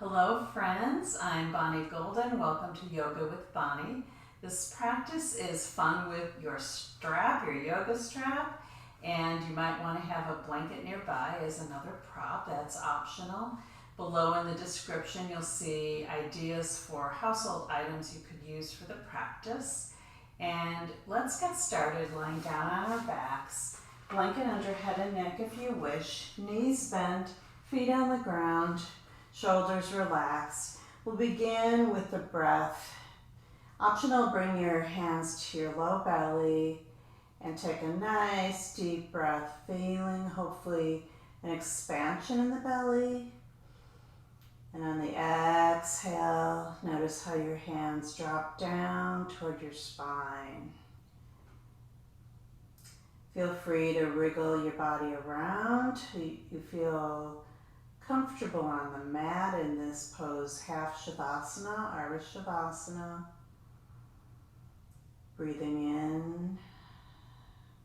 Hello friends, I'm Bonnie Golden. Welcome to Yoga with Bonnie. This practice is fun with your strap, your yoga strap, and you might want to have a blanket nearby as another prop. That's optional. Below in the description you'll see ideas for household items you could use for the practice. And let's get started lying down on our backs. Blanket under head and neck if you wish. Knees bent, feet on the ground. Shoulders relaxed. We'll begin with the breath. Optional, bring your hands to your low belly and take a nice deep breath, feeling hopefully an expansion in the belly. And on the exhale, notice how your hands drop down toward your spine. Feel free to wriggle your body around. You feel comfortable on the mat in this pose, half Savasana, Irish Savasana. Breathing in,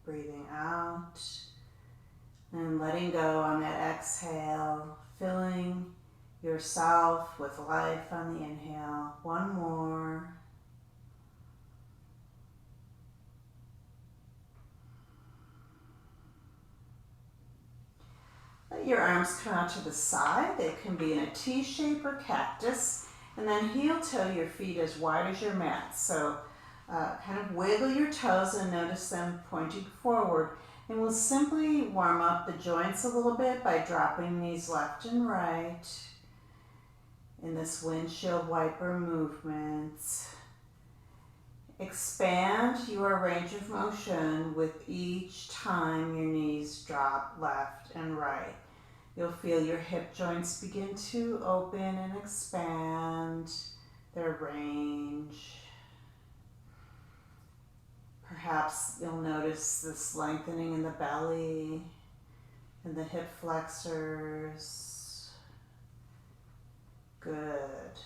breathing out, and letting go on that exhale, filling yourself with life on the inhale. One more. Let your arms come out to the side. They can be in a T shape or cactus. And then heel toe your feet as wide as your mat. So kind of wiggle your toes and notice them pointing forward. And we'll simply warm up the joints a little bit by dropping knees left and right in this windshield wiper movement. Expand your range of motion with each time your knees drop left and right. You'll feel your hip joints begin to open and expand their range. Perhaps you'll notice this lengthening in the belly and the hip flexors. Good.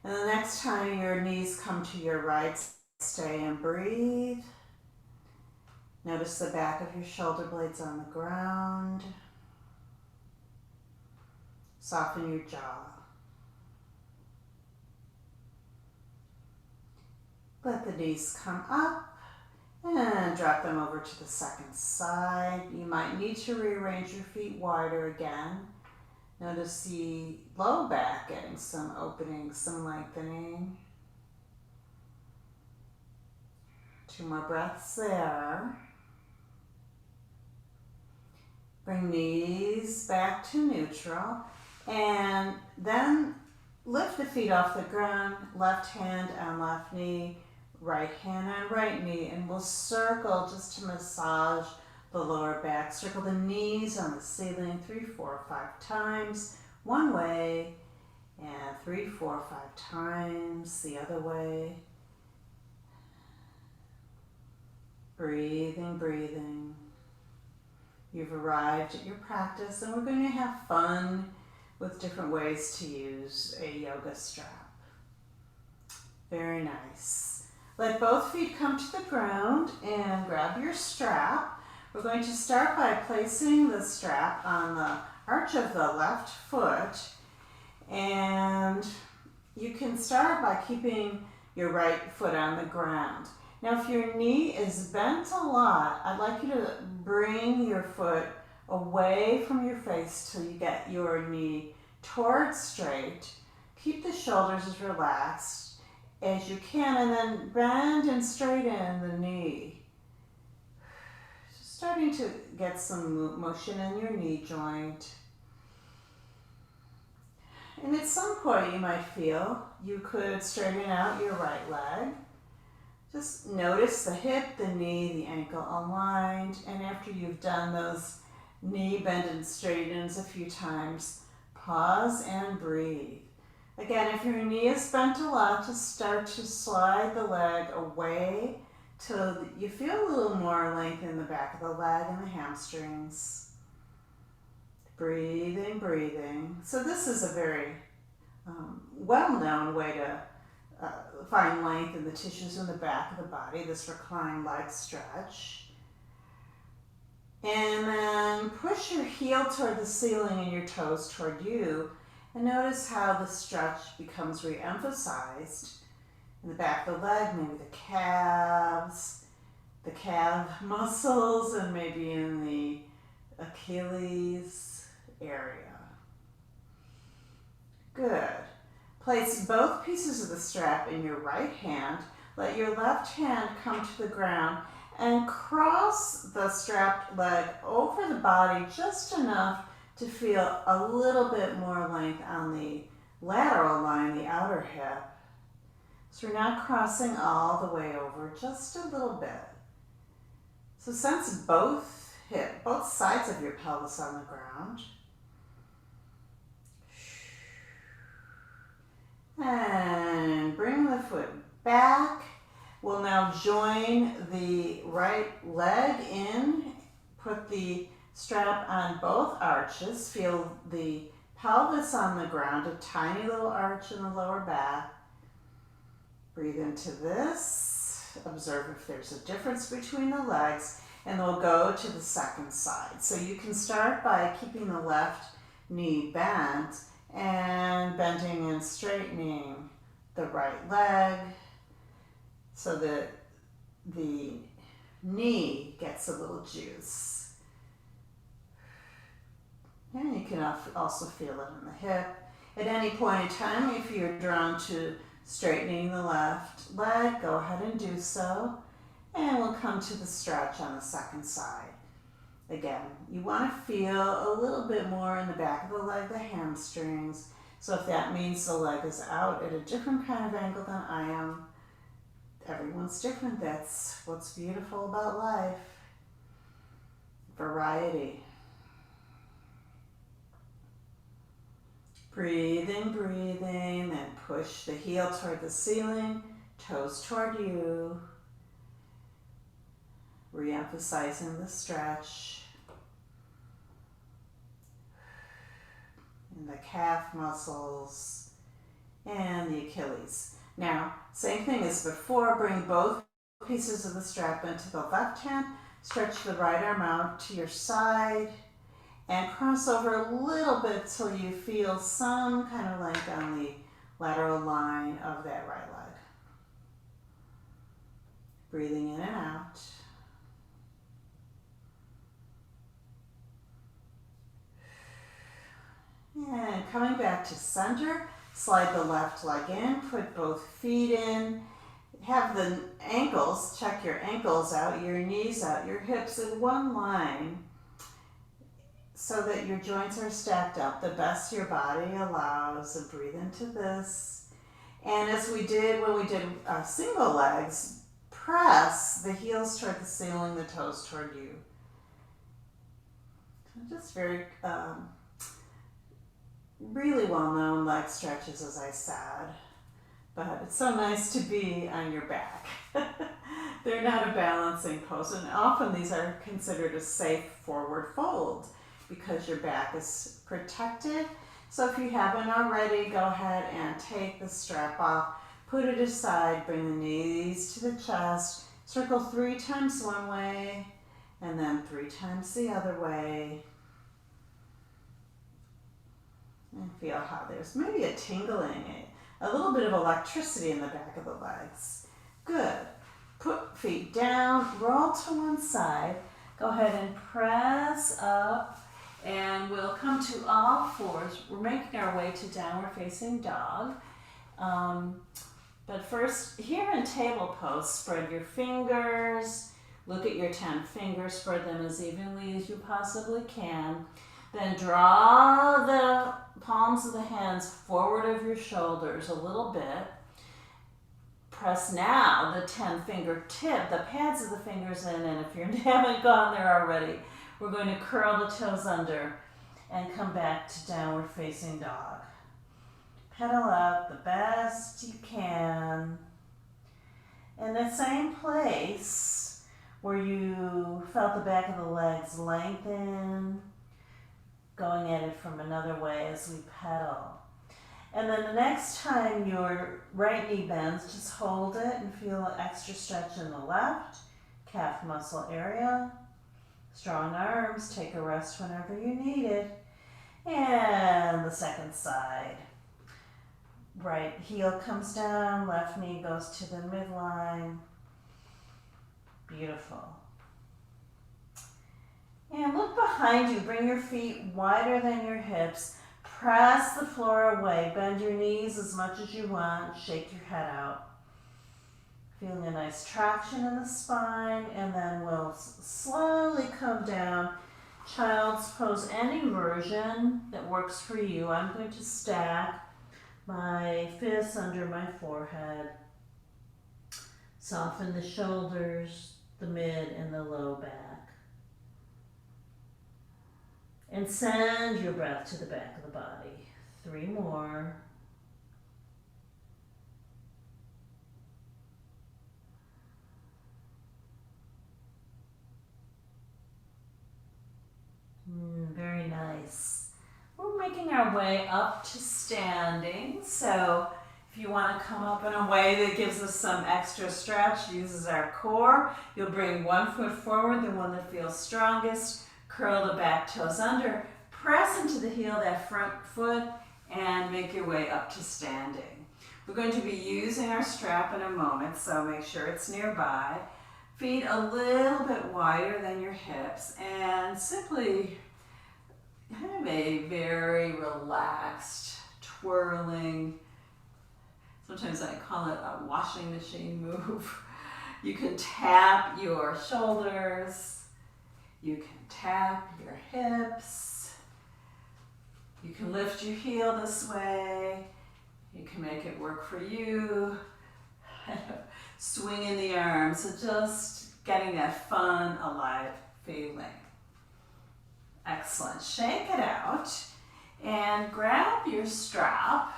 And the next time your knees come to your right, stay and breathe. Notice the back of your shoulder blades on the ground. Soften your jaw. Let the knees come up and drop them over to the second side. You might need to rearrange your feet wider again. Notice the low back getting some opening, some lengthening. 2 more breaths there. Bring knees back to neutral. And then lift the feet off the ground, left hand on left knee, right hand on right knee, and we'll circle just to massage the lower back. Circle the knees on the ceiling 3, 4, 5 times one way, and 3, 4, 5 times the other way. Breathing, breathing. You've arrived at your practice, and we're going to have fun with different ways to use a yoga strap. Very nice. Let both feet come to the ground and grab your strap. We're going to start by placing the strap on the arch of the left foot, and you can start by keeping your right foot on the ground. Now if your knee is bent a lot, I'd like you to bring your foot away from your face till you get your knee towards straight. Keep the shoulders as relaxed as you can, and then bend and straighten the knee. Just starting to get some motion in your knee joint. And at some point you might feel you could straighten out your right leg. Just notice the hip, the knee, the ankle aligned, and after you've done those knee bend and straightens a few times, pause and breathe. Again, if your knee is bent a lot, just start to slide the leg away till you feel a little more length in the back of the leg and the hamstrings. Breathing, breathing. So this is a very well-known way to find length in the tissues in the back of the body, this reclined leg stretch. And then push your heel toward the ceiling and your toes toward you. And notice how the stretch becomes re-emphasized in the back of the leg, maybe the calves, the calf muscles, and maybe in the Achilles area. Good. Place both pieces of the strap in your right hand. Let your left hand come to the ground and cross the strapped leg over the body just enough to feel a little bit more length on the lateral line, the outer hip. So we're not crossing all the way over, just a little bit. So sense both sides of your pelvis on the ground. And bring the foot back. We'll now join the right leg in. Put the strap on both arches. Feel the pelvis on the ground, a tiny little arch in the lower back. Breathe into this. Observe if there's a difference between the legs. And we'll go to the second side. So you can start by keeping the left knee bent and bending and straightening the right leg so that the knee gets a little juice. And you can also feel it in the hip. At any point in time, if you're drawn to straightening the left leg, go ahead and do so. And we'll come to the stretch on the second side. Again, you want to feel a little bit more in the back of the leg, the hamstrings. So if that means the leg is out at a different kind of angle than I am, everyone's different. That's what's beautiful about life. Variety. Breathing, then push the heel toward the ceiling, toes toward you. Re-emphasizing the stretch in the calf muscles and the Achilles. Now, same thing as before, bring both pieces of the strap into the left hand, stretch the right arm out to your side, and cross over a little bit till you feel some kind of length on the lateral line of that right leg. Breathing in and out. And coming back to center, slide the left leg in, put both feet in, have the ankles, check your ankles out, your knees out, your hips in one line so that your joints are stacked up the best your body allows. And breathe into this. And as we did when we did single legs, press the heels toward the ceiling, the toes toward you. Just very really well-known leg stretches, as I said, but it's so nice to be on your back. They're not a balancing pose, and often these are considered a safe forward fold because your back is protected. So if you haven't already, go ahead and take the strap off, put it aside, bring the knees to the chest, circle 3 times one way, and then 3 times the other way. And feel how there's maybe a tingling, a little bit of electricity in the back of the legs. Good. Put feet down, roll to one side. Go ahead and press up, and we'll come to all fours. We're making our way to downward facing dog. But first, here in table pose, spread your fingers. Look at your 10 fingers, spread them as evenly as you possibly can. Then draw the palms of the hands forward of your shoulders a little bit. Press now the 10 fingertip, the pads of the fingers in, and if you haven't gone there already, we're going to curl the toes under and come back to downward facing dog. Pedal up the best you can. In the same place where you felt the back of the legs lengthen, going at it from another way as we pedal. And then the next time your right knee bends, just hold it and feel an extra stretch in the left calf muscle area. Strong arms, take a rest whenever you need it. And the second side. Right heel comes down, left knee goes to the midline. Beautiful. And look behind you. Bring your feet wider than your hips. Press the floor away. Bend your knees as much as you want. Shake your head out. Feeling a nice traction in the spine. And then we'll slowly come down. Child's pose, any version that works for you. I'm going to stack my fists under my forehead. Soften the shoulders, the mid and the low back. And send your breath to the back of the body. 3 more. Very nice. We're making our way up to standing. So if you want to come up in a way that gives us some extra stretch, uses our core, you'll bring one foot forward, the one that feels strongest. Curl the back toes under. Press into the heel of that front foot and make your way up to standing. We're going to be using our strap in a moment, so make sure it's nearby. Feet a little bit wider than your hips and simply have a very relaxed, twirling, sometimes I call it a washing machine move. You can tap your shoulders, you can tap your hips, you can lift your heel this way, you can make it work for you. Swing in the arms, so just getting that fun, alive feeling. Excellent. Shake it out and grab your strap,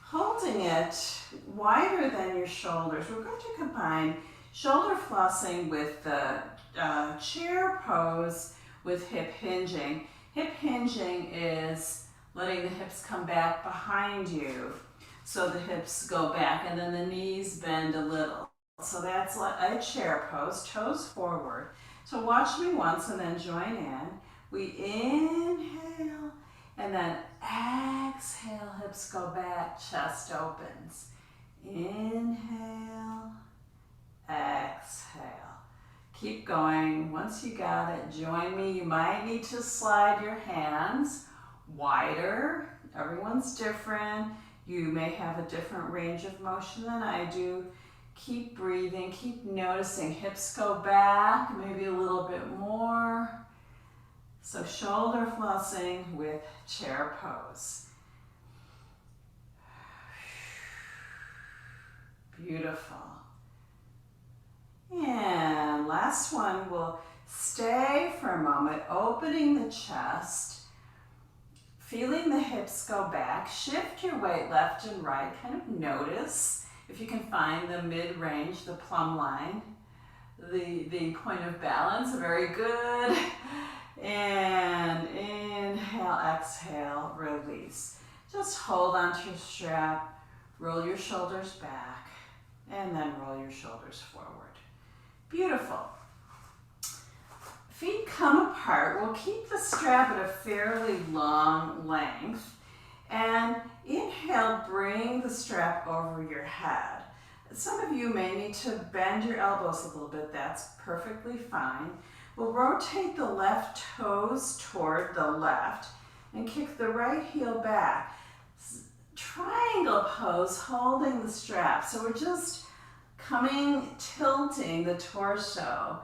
holding it wider than your shoulders. We're going to combine shoulder flossing with the chair pose with hip hinging. Hip hinging is letting the hips come back behind you. So the hips go back and then the knees bend a little. So that's a chair pose, toes forward. So watch me once and then join in. We inhale and then exhale, hips go back, chest opens. Inhale, exhale. Keep going. Once you got it, join me. You might need to slide your hands wider. Everyone's different. You may have a different range of motion than I do. Keep breathing, keep noticing. Hips go back, maybe a little bit more. So shoulder flossing with chair pose. Beautiful. And last one, we'll stay for a moment, opening the chest. Feeling the hips go back, shift your weight left and right, kind of notice if you can find the mid-range, the plumb line, the point of balance, very good. And inhale, exhale, release. Just hold onto your strap, roll your shoulders back, and then roll your shoulders forward. Beautiful. Feet come apart. We'll keep the strap at a fairly long length. And inhale, bring the strap over your head. Some of you may need to bend your elbows a little bit. That's perfectly fine. We'll rotate the left toes toward the left and kick the right heel back. Triangle pose, holding the strap. So we're just tilting the torso.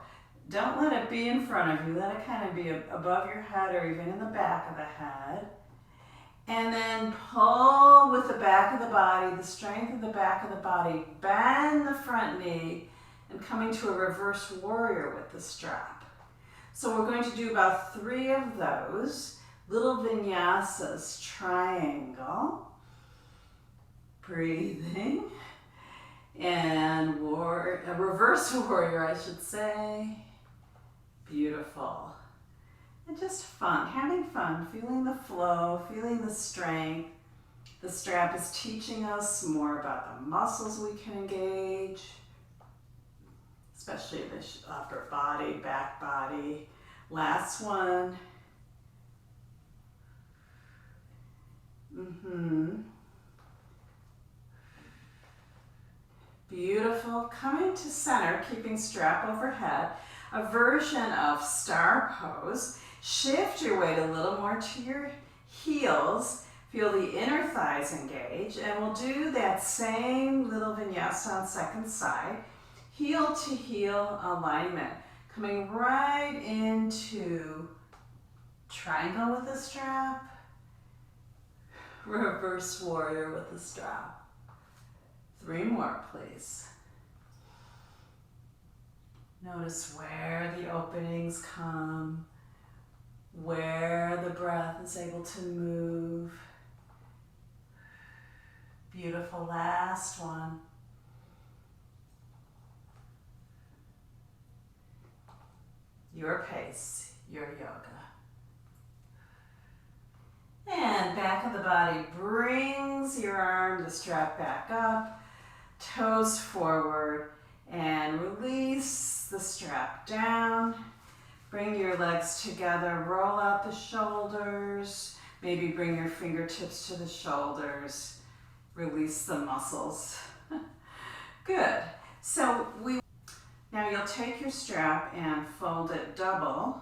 Don't let it be in front of you. Let it kind of be above your head or even in the back of the head. And then pull with the back of the body, the strength of the back of the body. Bend the front knee and coming to a reverse warrior with the strap. So we're going to do about 3 of those. Little vinyasas, triangle. Breathing. And a reverse warrior, I should say. Beautiful. And just fun, having fun, feeling the flow, feeling the strength. The strap is teaching us more about the muscles we can engage, especially the upper body, back body. Last one. Beautiful. Coming to center, keeping strap overhead. A version of star pose. Shift your weight a little more to your heels. Feel the inner thighs engage, and we'll do that same little vinyasa on second side. Heel to heel alignment. Coming right into triangle with the strap. Reverse warrior with the strap. 3 more, please. Notice where the openings come, where the breath is able to move. Beautiful, last one. Your pace, your yoga. And back of the body brings your arm, the strap back up, toes forward, and release the strap down. Bring your legs together, roll out the shoulders, maybe bring your fingertips to the shoulders, release the muscles. Good. So now you'll take your strap and fold it double,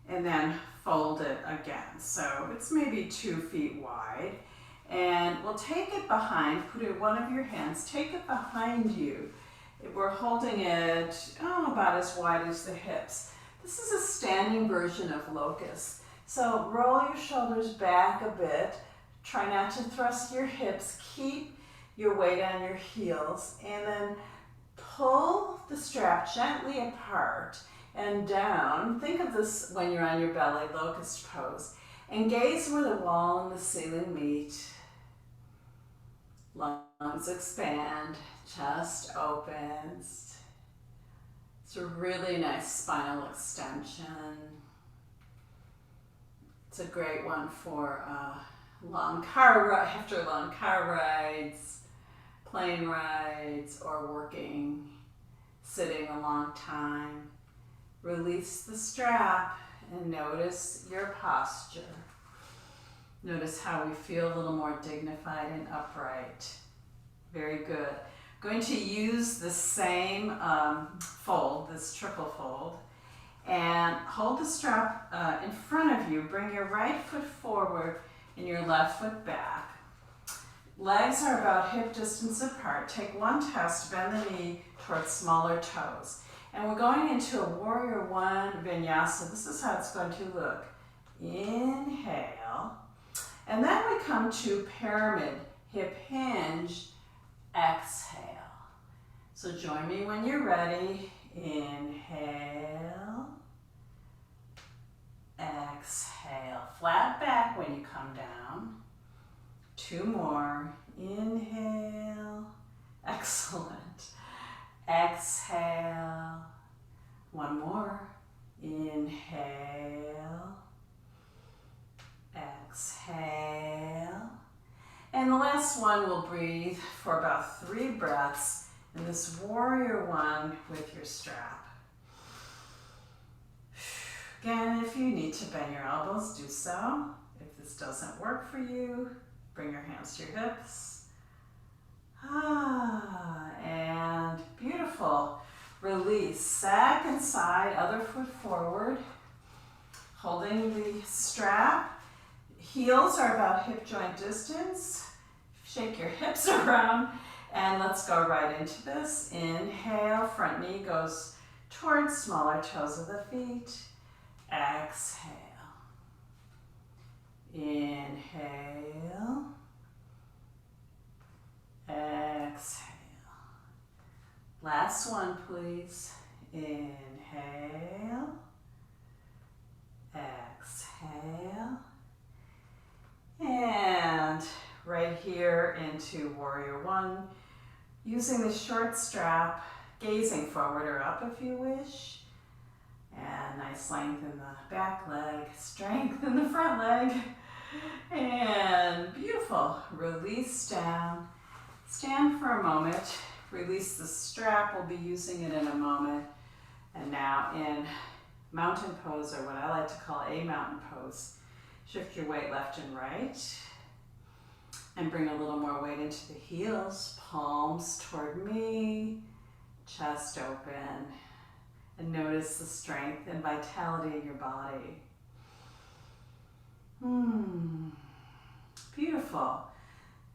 and then fold it again. So it's maybe 2 feet wide. And we'll take it behind, put it in one of your hands, take it behind you. We're holding it about as wide as the hips. This is a standing version of locust. So roll your shoulders back a bit. Try not to thrust your hips. Keep your weight on your heels. And then pull the strap gently apart and down. Think of this when you're on your belly, locust pose. And gaze where the wall and the ceiling meet. Lungs expand, chest opens. It's a really nice spinal extension. It's a great one for after long car rides, plane rides, or working, sitting a long time. Release the strap and notice your posture. Notice how we feel a little more dignified and upright. Very good. Going to use the same fold, this triple fold, and hold the strap in front of you. Bring your right foot forward and your left foot back. Legs are about hip distance apart. Take one test, bend the knee towards smaller toes. And we're going into a warrior 1 vinyasa. This is how it's going to look. Inhale. And then we come to pyramid, hip hinge, exhale. So join me when you're ready. Inhale. Exhale. Flat back when you come down. 2 more. Inhale. Excellent. Exhale. 1 more. Inhale. Exhale. And the last one, we'll breathe for about 3 breaths in this warrior 1 with your strap. Again, if you need to bend your elbows, do so. If this doesn't work for you, bring your hands to your hips. And beautiful. Release. Second side, other foot forward. Holding the strap. Heels are about hip joint distance. Shake your hips around and let's go right into this. Inhale, front knee goes towards smaller toes of the feet. Exhale. Inhale. Exhale. Last one, please. Inhale. Exhale. And right here into warrior 1, using the short strap, gazing forward or up if you wish. And nice length in the back leg, strength in the front leg. And beautiful. Release down. Stand for a moment. Release the strap. We'll be using it in a moment. And now in mountain pose, or what I like to call a mountain pose. Shift your weight left and right. And bring a little more weight into the heels, palms toward me, chest open. And notice the strength and vitality in your body. Beautiful.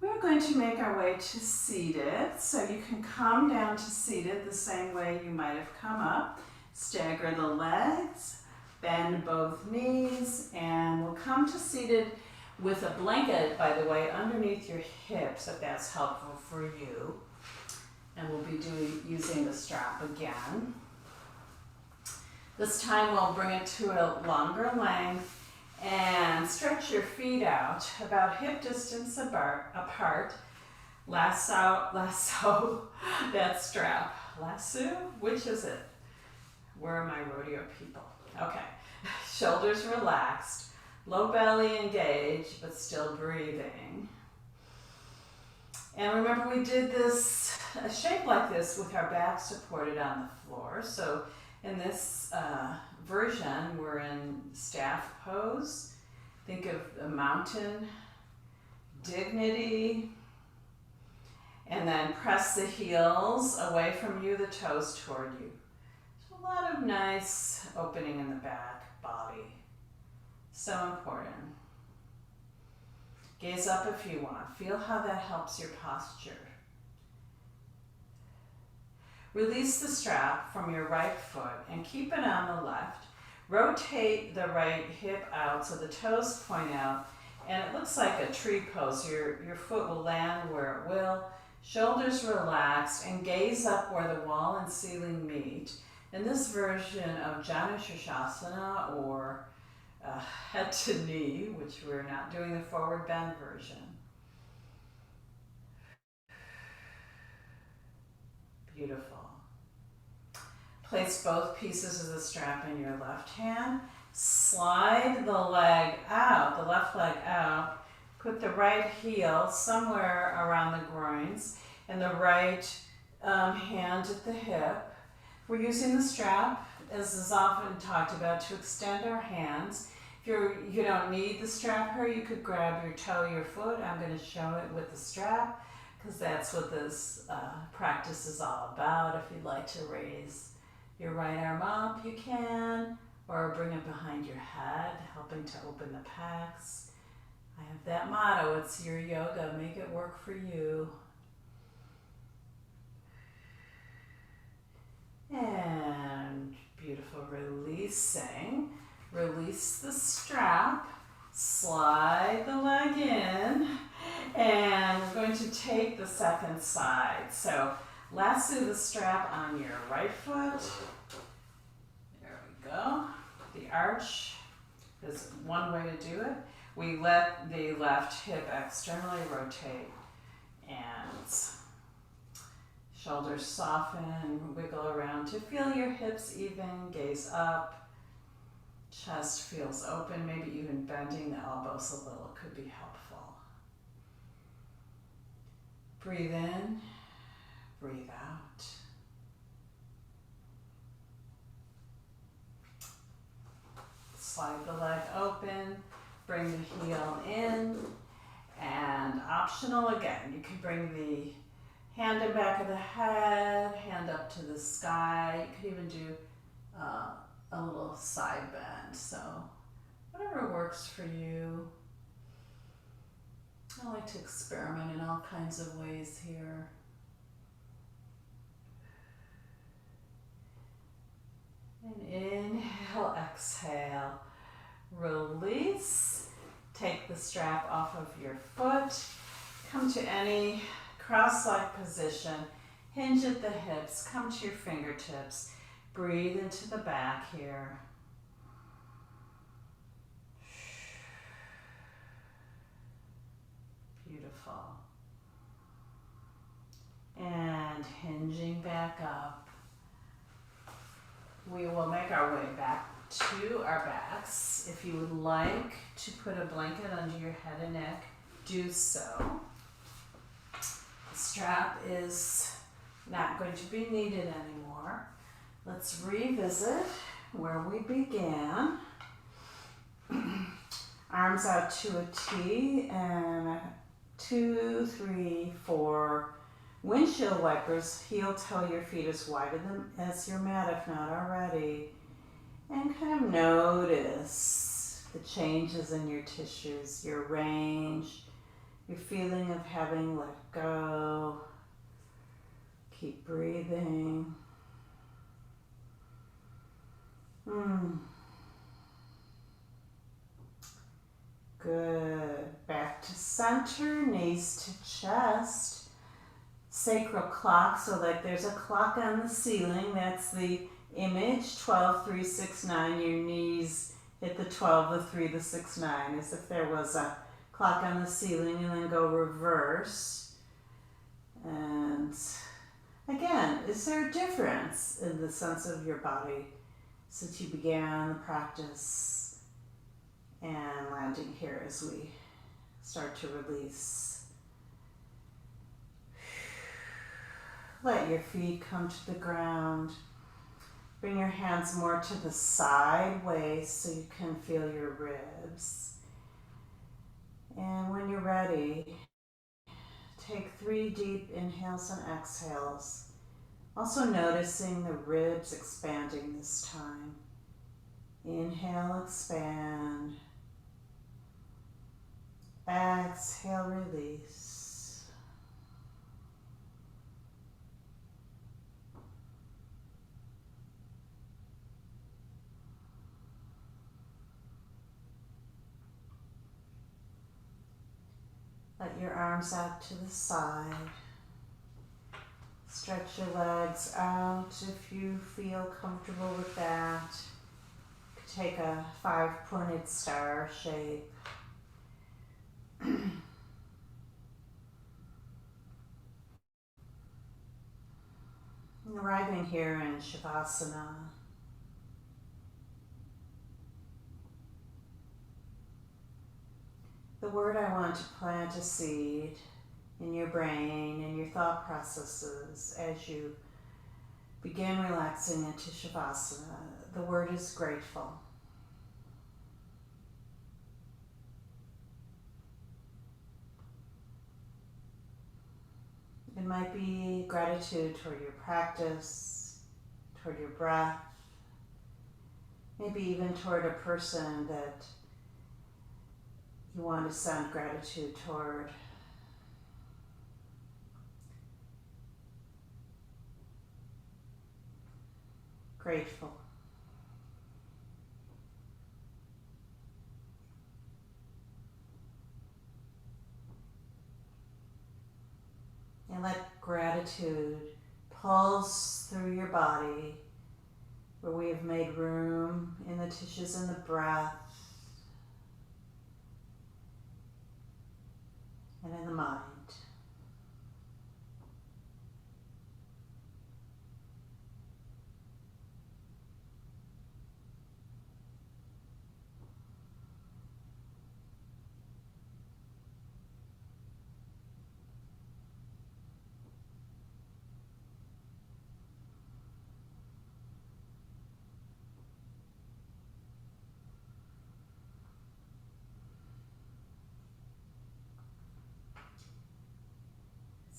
We're going to make our way to seated. So you can come down to seated the same way you might have come up. Stagger the legs, bend both knees, and we'll come to seated with a blanket, by the way, underneath your hips, if that's helpful for you. And we'll be using the strap again. This time we'll bring it to a longer length and stretch your feet out about hip distance apart. Lasso that strap. Lasso? Which is it? Where are my rodeo people? Okay. Shoulders relaxed. Low belly engaged, but still breathing. And remember, we did this, a shape like this with our back supported on the floor. So in this version, we're in staff pose. Think of a mountain, dignity, and then press the heels away from you, the toes toward you. So a lot of nice opening in the back body. So important. Gaze up if you want. Feel how that helps your posture. Release the strap from your right foot and keep it on the left. Rotate the right hip out so the toes point out, and it looks like a tree pose. Your foot will land where it will. Shoulders relaxed and gaze up where the wall and ceiling meet. In this version of Janu Shirshasana, or head to knee, which we're not doing the forward bend version. Beautiful. Place both pieces of the strap in your left hand. Slide the leg out, the left leg out. Put the right heel somewhere around the groins and the right hand at the hip. We're using the strap, as is often talked about, to extend our hands. If you don't need the strap here, you could grab your toe, your foot. I'm going to show it with the strap because that's what this practice is all about. If you'd like to raise your right arm up, you can, or bring it behind your head, helping to open the pecs. I have that motto, it's your yoga, make it work for you. And beautiful, releasing. Release the strap, slide the leg in, and we're going to take the second side. So lasso the strap on your right foot. There we go. The arch is one way to do it. We let the left hip externally rotate and shoulders soften, wiggle around to feel your hips even, gaze up. Chest feels open, maybe even bending the elbows a little could be helpful. Breathe in, breathe out. Slide the leg open, bring the heel in, and optional again, you can bring the hand in back of the head, hand up to the sky. You could even do a little side bend, so whatever works for you. I like to experiment in all kinds of ways here. And inhale, exhale, release. Take the strap off of your foot. Come to any cross-legged position. Hinge at the hips. Come to your fingertips. Breathe into the back here. Beautiful. And hinging back up. We will make our way back to our backs. If you would like to put a blanket under your head and neck, do so. The strap is not going to be needed anymore. Let's revisit where we began. Arms out to a T and 2, 3, 4. Windshield wipers, heel toe your feet as wide as your mat if not already. And kind of notice the changes in your tissues, your range, your feeling of having let go. Keep breathing. Good. Back to center, knees to chest. Sacral clock, so like there's a clock on the ceiling. That's the image, 12, 3, 6, 9. Your knees hit the 12, the 3, the 6, 9, as if there was a clock on the ceiling, and then go reverse. And again, is there a difference in the sense of your body since you began the practice and landing here as we start to release? Let your feet come to the ground. Bring your hands more to the side waist so you can feel your ribs. And when you're ready, take 3 deep inhales and exhales. Also noticing the ribs expanding this time. Inhale, expand. Exhale, release. Let your arms out to the side. Stretch your legs out if you feel comfortable with that. Take a 5-pointed star shape. Arriving here in Savasana. The word I want to plant a seed in your brain and your thought processes as you begin relaxing into Savasana. The word is grateful. It might be gratitude toward your practice, toward your breath, maybe even toward a person that you want to send gratitude toward. Grateful. And let gratitude pulse through your body where we have made room in the tissues and the breath and in the mind.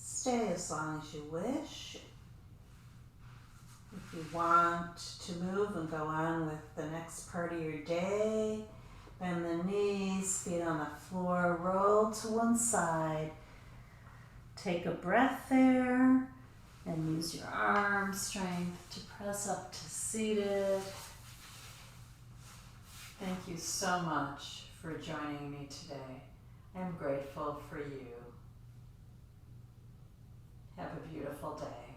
Stay as long as you wish. If you want to move and go on with the next part of your day, bend the knees, feet on the floor, roll to one side. Take a breath there and use your arm strength to press up to seated. Thank you so much for joining me today. I'm grateful for you. Have a beautiful day.